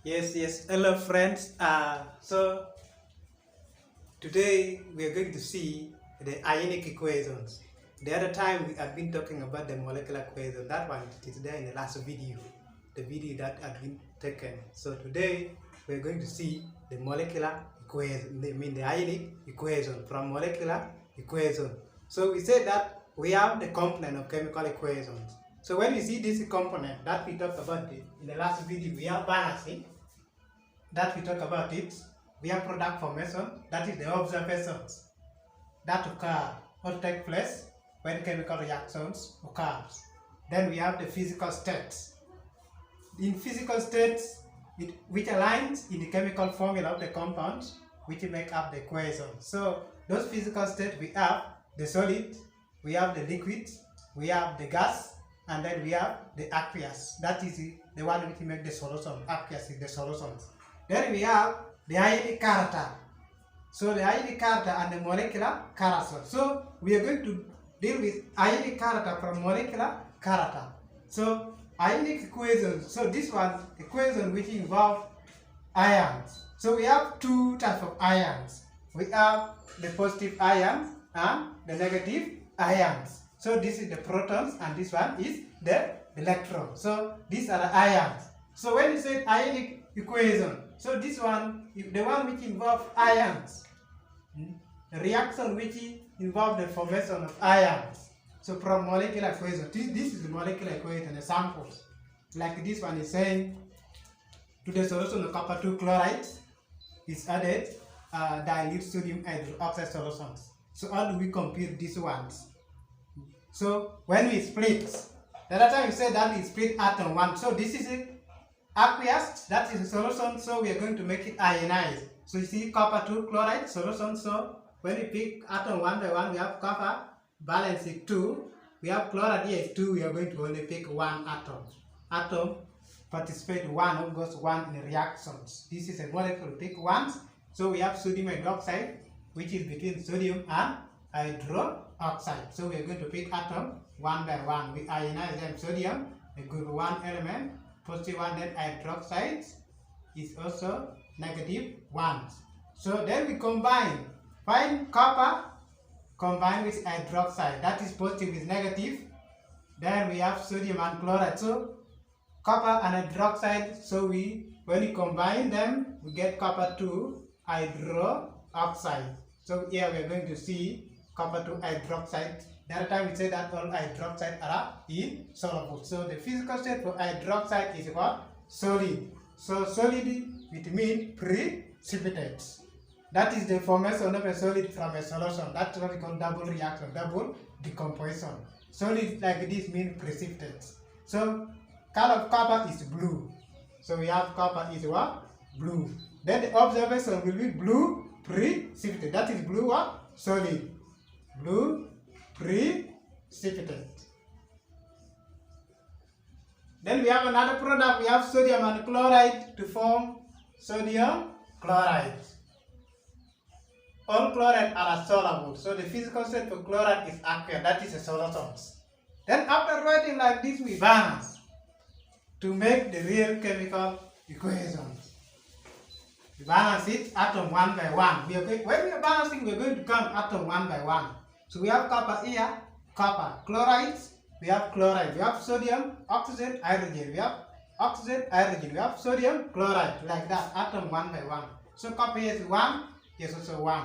Yes. Hello, friends. So today we are going to see the ionic equations. The other time we had been talking about the molecular equation. That one is there in the last video, the video that had been taken. So today we are going to see the molecular equation. I mean the ionic equation from molecular equation. So we said that we have the component of chemical equations. So when we see this component that we talked about in the last video, we have balancing. That we talk about it, we have product formation, that is the observations that occur or take place when chemical reactions occurs. Then we have the physical states. In physical states, which aligns in the chemical formula of the compounds which make up the equation. So those physical states, we have the solid, we have the liquid, we have the gas, and then we have the aqueous. That is the one which make the solution. Aqueous is the solutions. Then we have the ionic character. So the ionic character and the molecular character. So we are going to deal with ionic character from molecular character. So ionic equations. So this one equation which involve ions. So we have two types of ions. We have the positive ions and the negative ions. So this is the protons and this one is the electron. So these are the ions. So when you say ionic equation, so this one, the one which involves ions, the reaction which involves the formation of ions. So from molecular equation, this is the molecular equation examples. Like this one is saying, to the solution of copper 2 chloride is added dilute sodium hydroxide solutions. So how do we compute these ones? So when we split, the other time we said that we split atom 1. So this is it. Aqueous, that is a solution, so we are going to make it ionized. So you see copper 2 chloride solution. So when we pick atom one by one, we have copper, valence is 2, we have chloride here is 2, we are going to only pick one atom. Atom participate 1, or goes 1 in reactions. This is a molecule, pick ones. So we have sodium hydroxide, which is between sodium and hydroxide. So we are going to pick atom one by one. We ionize them. Sodium, a group 1 element, positive one, then hydroxide is also negative 1. So then we combine, find copper combined with hydroxide, that is positive with negative. Then we have sodium and chloride. So copper and hydroxide, so when we combine them, we get copper 2 hydroxide. So here we are going to see copper 2 hydroxide. The other time we said that all hydroxide are insoluble. So the physical state for hydroxide is what? Solid. So solid, it means precipitate. That is the formation of a solid from a solution. That's what we call double reaction, double decomposition. Solid like this means precipitate. So color of copper is blue. So we have copper is what? Blue. Then the observation will be blue precipitate. That is blue what? Solid. Blue precipitate. Then we have another product, we have sodium and chloride to form sodium chloride. All chloride are soluble, so the physical state for chloride is aqueous, that is a solution. Then after writing like this, we balance to make the real chemical equations. We balance it atom one by one. When we are balancing, we are going to count atom one by one. So we have copper here, copper, chloride, we have chloride, we have sodium, oxygen, hydrogen, we have oxygen, hydrogen, we have sodium, chloride, like that, atom one by one. So copper here is 1, here is also 1.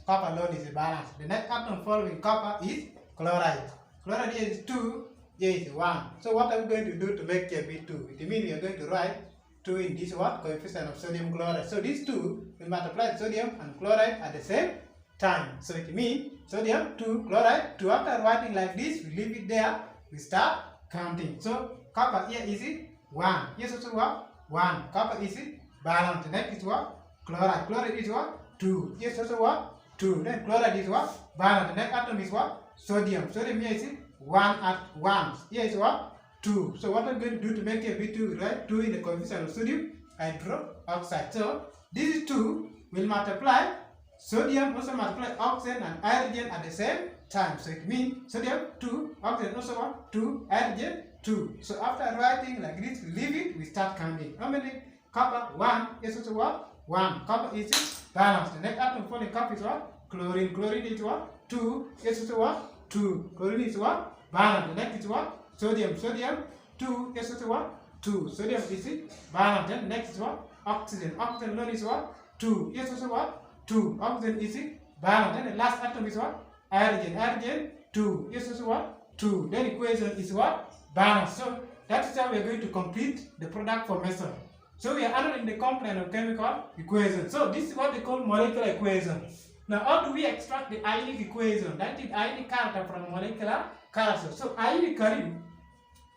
Copper alone is a balance. The next atom following copper is chloride. Chloride here is 2, here is 1. So what are we going to do to make here be 2? It means we are going to write 2 in this what? Coefficient of sodium chloride. So these two will multiply sodium and chloride at the same time. So it means sodium 2, chloride 2. After writing like this, we leave it there, we start counting. So copper here is it 1. Here's also what? 1. Copper is it balance. The next is what? Chloride. Chloride is what? 2. Here's also what? 2. Then chloride is what? Balance. The next atom is what? Sodium. Sodium here is it 1 at 1. Here is what? 2. So what I'm going to do to make it be 2, right? 2 in the coefficient of sodium hydroxide. So this 2 will multiply sodium, also multiply oxygen and hydrogen at the same time. So it means sodium 2, oxygen also what? 2, hydrogen 2. So after writing like this, we leave it, we start counting. How many Copper 1 is equal to what? 1. Copper is balanced. The next atom found in copper is what? Chlorine. Chlorine is what? 2 is equal to what? 2. Chlorine is what? Balanced. The next is what? Sodium. Sodium 2 is equal to what? 2. Sodium is balanced. Then next is what? Oxygen. Oxygen alone is what? 2 is equal to what? 2. Oxygen is balanced. Then the last atom is what? Hydrogen. Hydrogen 2 is equal to what? 2. Then equation is what? Balanced. So that is how we are going to complete the product formation. So we are analyzing the component of chemical equation. So this is what they call molecular equation. Now how do we extract the ionic equation? That is ionic character from molecular character. So ionically,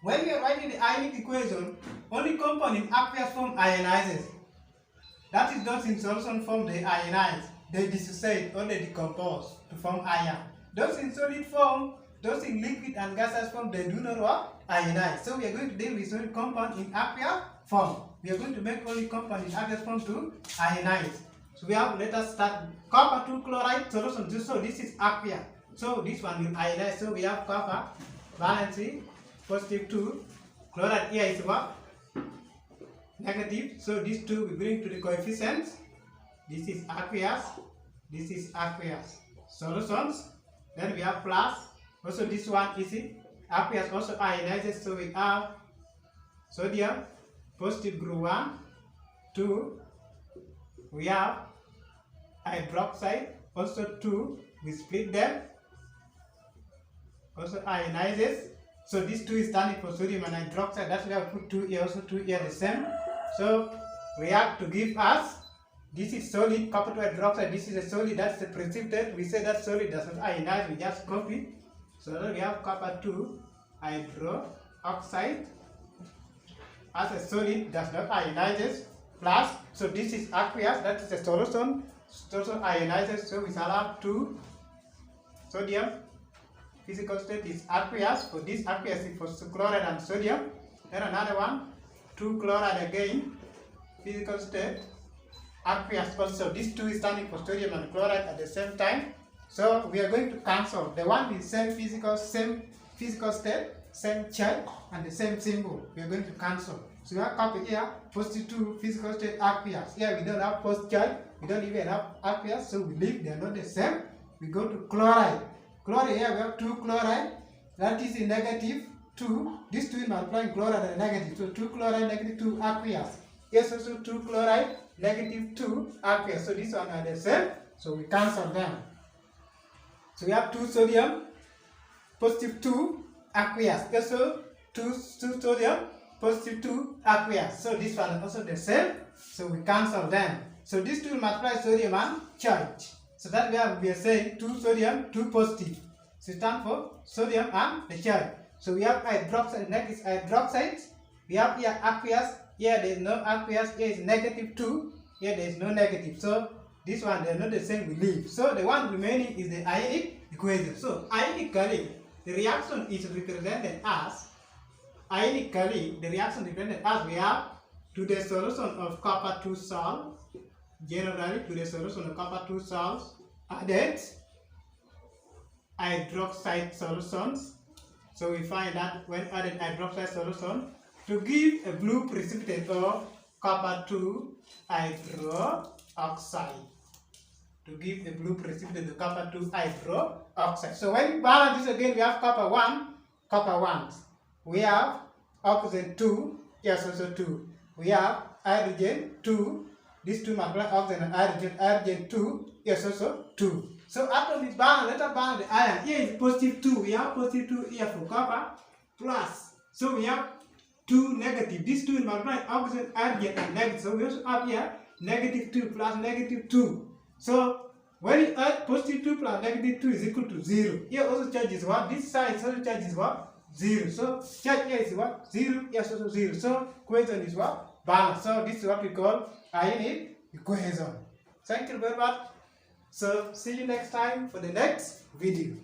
when we are writing the ionic equation, only compound in aqueous form ionizes. That is, those in solution form they ionize, they dissociate or they decompose to form ion. Those in solid form, those in liquid and gaseous form, they do not what? Ionize. So we are going to deal with only compound in aqueous form. We are going to make only compound in aqueous form to ionize. So we have, let us start copper 2 chloride solution. So this is aqueous. So this one will ionize. So we have copper valency positive 2. Chloride here is what? Negative. So these two we bring to the coefficients. This is aqueous. This is aqueous. Solutions. Then we have plus. Also this one is aqueous also ionizes. So we have sodium positive group 1, 2. We have hydroxide also 2. We split them. Also ionizes. So these two is standing for sodium and hydroxide. That's why I put 2 here, also 2 here the same. So react to give us, this is solid, copper 2 hydroxide, this is a solid, that's the precipitate. We say that solid does not ionize, we just copy. So then we have copper 2 hydroxide as a solid, does not ionizes, plus, so this is aqueous, that is a solution, also ionizes, so we shall have 2 sodium. Physical state is aqueous. For this aqueous is for chloride and sodium. Then another one, 2 chloride again. Physical state aqueous also. These two is standing for sodium and chloride at the same time. So we are going to cancel the one with same physical state, same charge, and the same symbol. We are going to cancel. So we have copper here, positive 2 physical state aqueous. Here we don't have positive charge. We don't even have aqueous, so we leave. They are not the same. We go to chloride. Chloride here we have 2 chloride, that is in negative 2. These two is multiplying chloride and negative. So 2 chloride negative 2 aqueous. Yes, also 2 chloride negative 2 aqueous. So this one are the same. So we cancel them. So we have 2 sodium positive 2 aqueous. Also 2 sodium positive 2 aqueous. So this one is also the same. So we cancel them. So these two will multiply sodium and charge. So that we are saying 2 sodium, 2 positive. So stand for sodium and the charge. So we have hydroxide, next is hydroxide. We have here aqueous, here there is no aqueous, here is negative 2, here there is no negative. So this one they are not the same, we leave. So the one remaining is the ionic equation. So ionically, the reaction is represented as, we have to the solution of copper 2 salt. Generally, to the solution of copper 2 salts added hydroxide solutions. So we find that when added hydroxide solution to give a blue precipitate of copper 2 hydroxide. To give a blue precipitate of copper 2 hydroxide. So when we balance this again, we have copper 1. We have oxygen 2, yes also 2. We have hydrogen 2. These two multiply oxygen and hydrogen 2, yes also 2. So atom is bound, let us bound the ion. Here is positive 2, we have positive 2 here for copper, plus. So we have 2 negative. These two will multiply oxygen, hydrogen and negative. So we also have here negative 2 plus negative 2. So when you add positive 2 plus negative 2 is equal to 0. Here also charge is what? This side also charge is what? 0. So charge here is what? 0, yes also 0. So equation is what? Balance. So this is what we call ionic equation. Thank you very much. So see you next time for the next video.